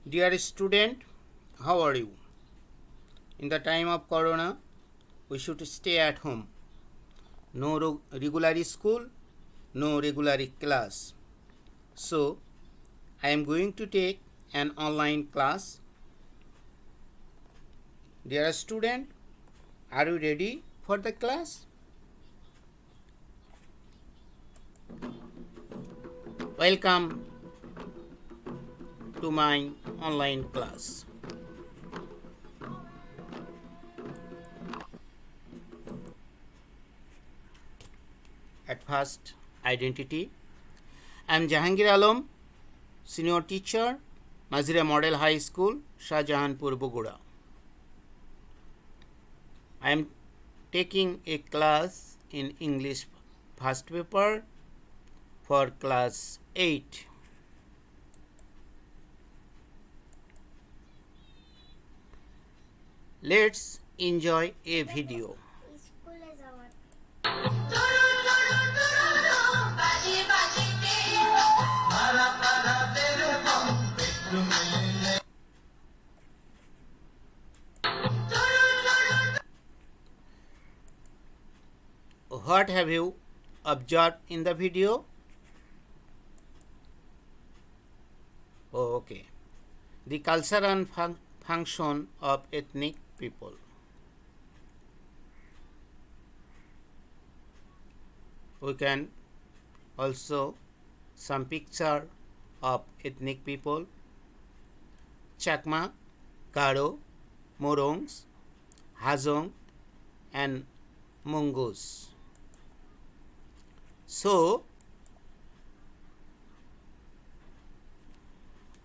Dear student, how are you? In the time of corona, we should stay at home. No regular school, no regular class. So, I am going to take an online class. Dear student, are you ready for the class? Welcome to my online class. At first, identity. I am Jahangir Alam, senior teacher, Nazira Model High School, Shahjahanpur, Bogura. I am taking a class in English first paper for class 8. Let's enjoy a video. What have you observed in the video? Oh, okay. The culture and function of ethnic people. We can also some picture of ethnic people: Chakma, Garo, Morongs, Hazong, and Mongoose. So,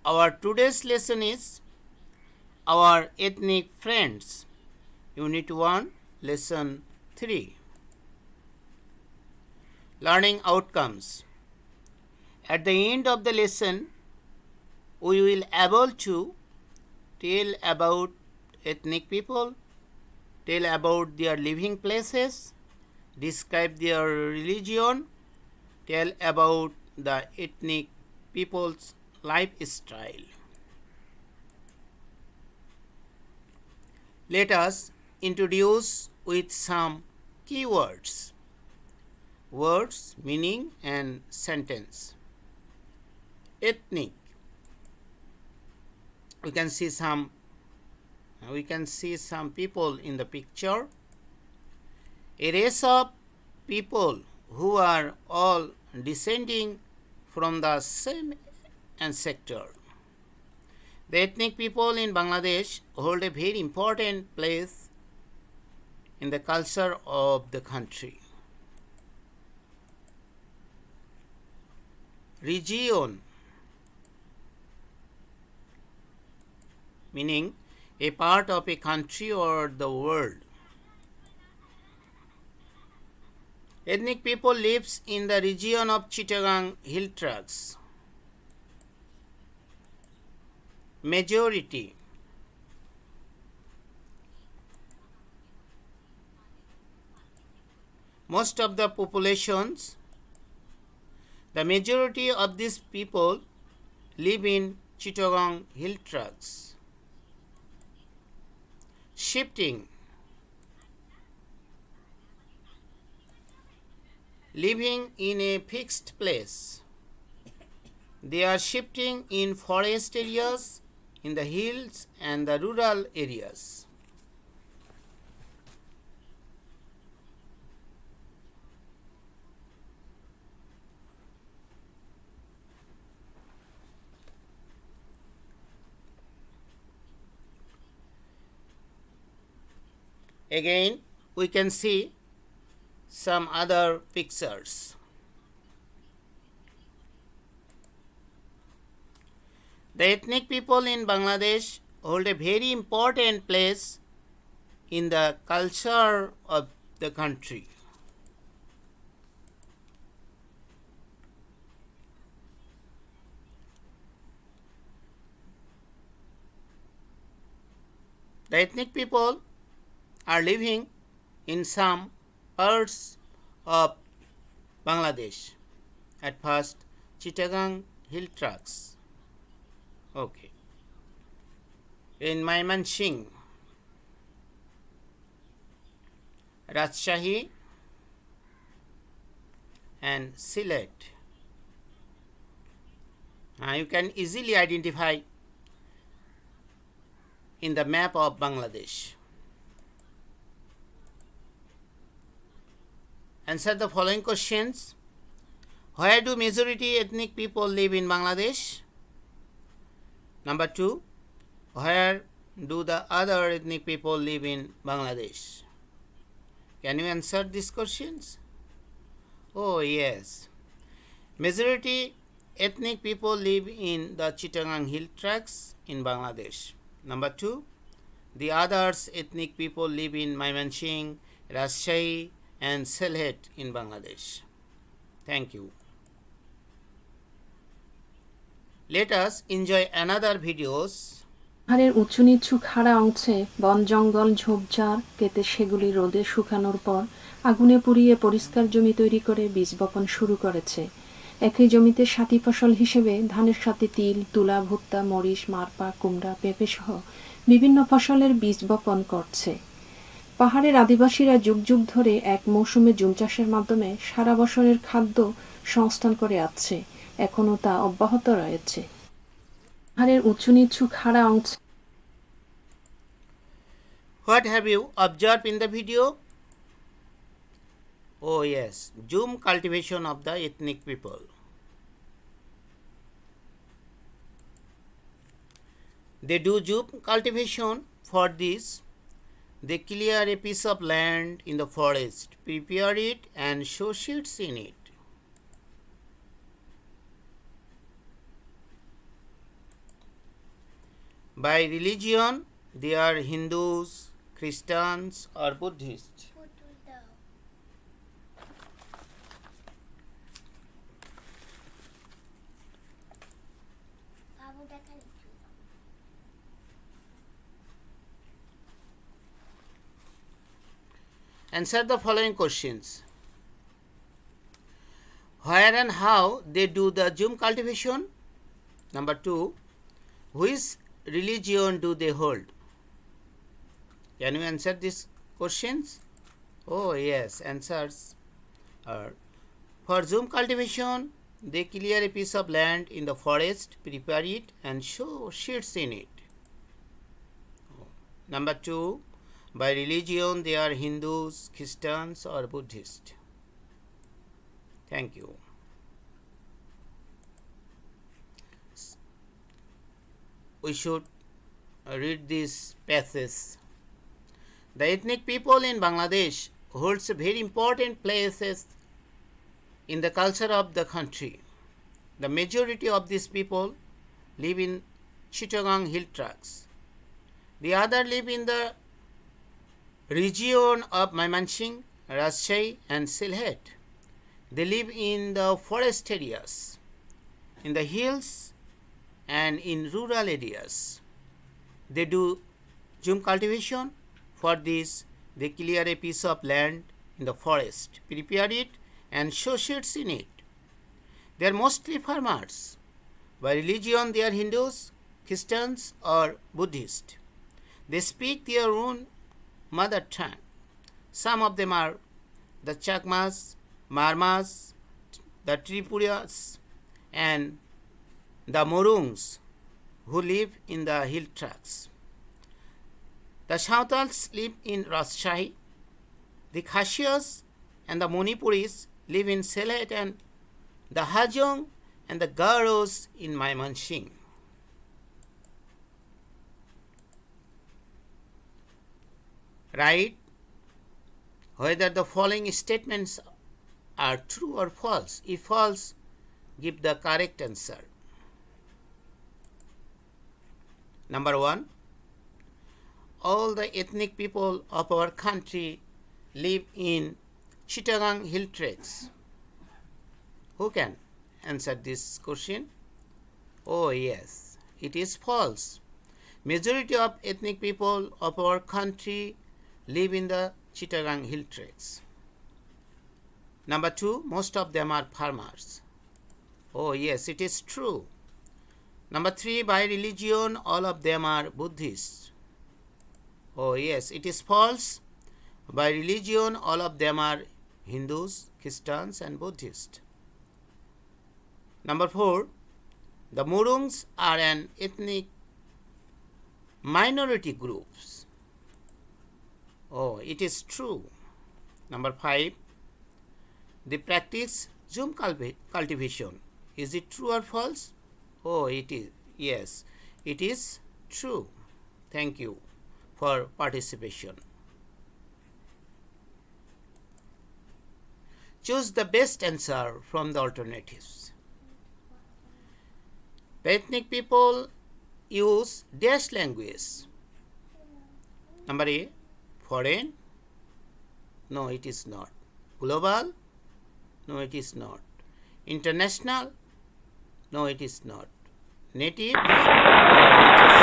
our today's lesson is our ethnic friends. Unit 1, Lesson 3. Learning outcomes. At the end of the lesson, we will able to tell about ethnic people, tell about their living places, describe their religion, tell about the ethnic people's lifestyle. Let us introduce with some keywords, words, meaning, and sentence. Ethnic. We can see some people in the picture. A race of people who are all descending from the same ancestor. The ethnic people in Bangladesh hold a very important place in the culture of the country. Region, meaning a part of a country or the world. Ethnic people lives in the region of Chittagong Hill Tracts. Majority, most of the populations, the majority of these people live in Chittagong Hill Tracts. Shifting, living in a fixed place. They are shifting in forest areas, in the hills and the rural areas. Again, we can see some other pictures. The ethnic people in Bangladesh hold a very important place in the culture of the country. The ethnic people are living in some parts of Bangladesh. At first, Chittagong Hill Tracts. Okay. in Mymensingh, Rajshahi and Sylhet. You can easily identify in the map of Bangladesh. Answer the following questions. Where do majority ethnic people live in Bangladesh? Number 2. Where do the other ethnic people live in Bangladesh? Can you answer these questions? Oh yes. Majority ethnic people live in the Chittagong Hill Tracts in Bangladesh. Number 2. The others ethnic people live in Mymensingh, Rajshahi and Sylhet in Bangladesh. Thank you. Let us enjoy another videos. পাহাড়ের উঁচু নিচু খাড়া অংশে বন জঙ্গল ঝোপঝাড় কেটে সেগুলি রোদে শুকানোর পর আগুনে পুড়িয়ে পরিষ্কার জমি তৈরি করে বীজ বপন শুরু করেছে। একই জমিতে সাথী ফসল হিসেবে ধানের সাথে তিল, তুলা, ভুট্টা, মরিচ, মারপা, কুমড়া, পেঁপে সহ বিভিন্ন ফসলের বীজ বপন করছে। পাহাড়ের আদিবাসীরা যুগ যুগ ধরে এক মৌসুমে জুম চাষের মাধ্যমে সারা বছরের খাদ্য সংস্থান করে আসছে। এখনও তা অব্যাহত রয়েছে। পাহাড়ের উঁচু নিচু খাড়া অংশ। What have you observed in the video? Oh yes, Jhum cultivation of the ethnic people. They do Jhum cultivation. For this, they clear a piece of land in the forest, prepare it and sow seeds in it. By religion, they are Hindus, Christians or Buddhists. Answer the following questions. Where and how they do the Jhum cultivation? Number 2. Which religion do they hold? Can you answer these questions? Oh yes, answers are: for Jhum cultivation, they clear a piece of land in the forest, prepare it and sow seeds in it. Number 2. By religion, they are Hindus, Christians or Buddhists. Thank you. We should read this passage. The ethnic people in Bangladesh holds very important places in the culture of the country. The majority of these people live in Chittagong Hill Tracts. The other live in the region of Mymensingh, Rajshahi and Sylhet. They live in the forest areas, in the hills and in rural areas. They do Jhum cultivation. For this, they clear a piece of land in the forest, prepare it and sow seeds in it. They are mostly farmers. By religion, they are Hindus, Christians or Buddhists. They speak their own mother tongue. Some of them are the Chakmas, Marmas, the Tripuras and the Morungs who live in the hill tracts. The Sautals live in Rajshahi. The Khasias and the Manipuris live in Sylhet and the Hajong and the Garos in Mymensingh. Write whether the following statements are true or false. If false, give the correct answer. Number 1. All the ethnic people of our country live in Chittagong Hill Tracts. Who can answer this question? Oh yes, it is false. Majority of ethnic people of our country live in the Chittagong Hill Tracts. Number 2, most of them are farmers. Oh yes, it is true. Number 3, by religion, all of them are Buddhists. Oh, yes, it is false. By religion, all of them are Hindus, Christians, and Buddhists. Number 4, the Murungs are an ethnic minority group. Oh, it is true. Number 5, they practice Zoom cultivation. Is it true or false? Oh, it is. Yes, it is true. Thank you for participation. Choose the best answer from the alternatives. The ethnic people use dash language. Number A, foreign. No, it is not. Global. No, it is not. International. No, it is not. Native. No, it is.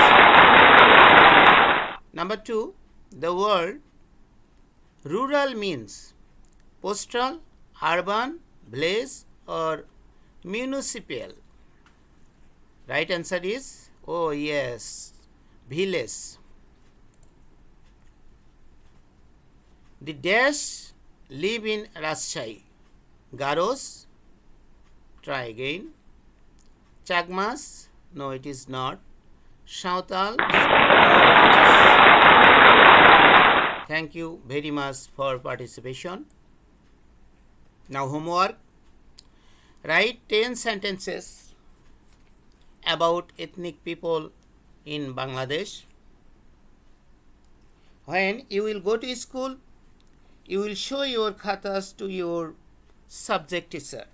Number 2, the word rural means postal, urban, village, or municipal. Right answer is, oh yes, village. The dash live in Rajshahi. Garos, try again. Chagmas, no, it is not. Sauntal, no, it is. Thank you very much for participation. Now homework. Write 10 sentences about ethnic people in Bangladesh. When you will go to school, you will show your khatas to your subject teacher.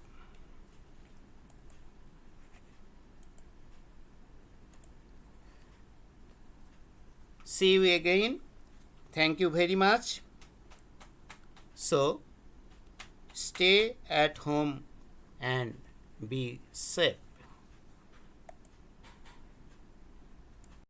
See you again. Thank you very much. So, stay at home and be safe.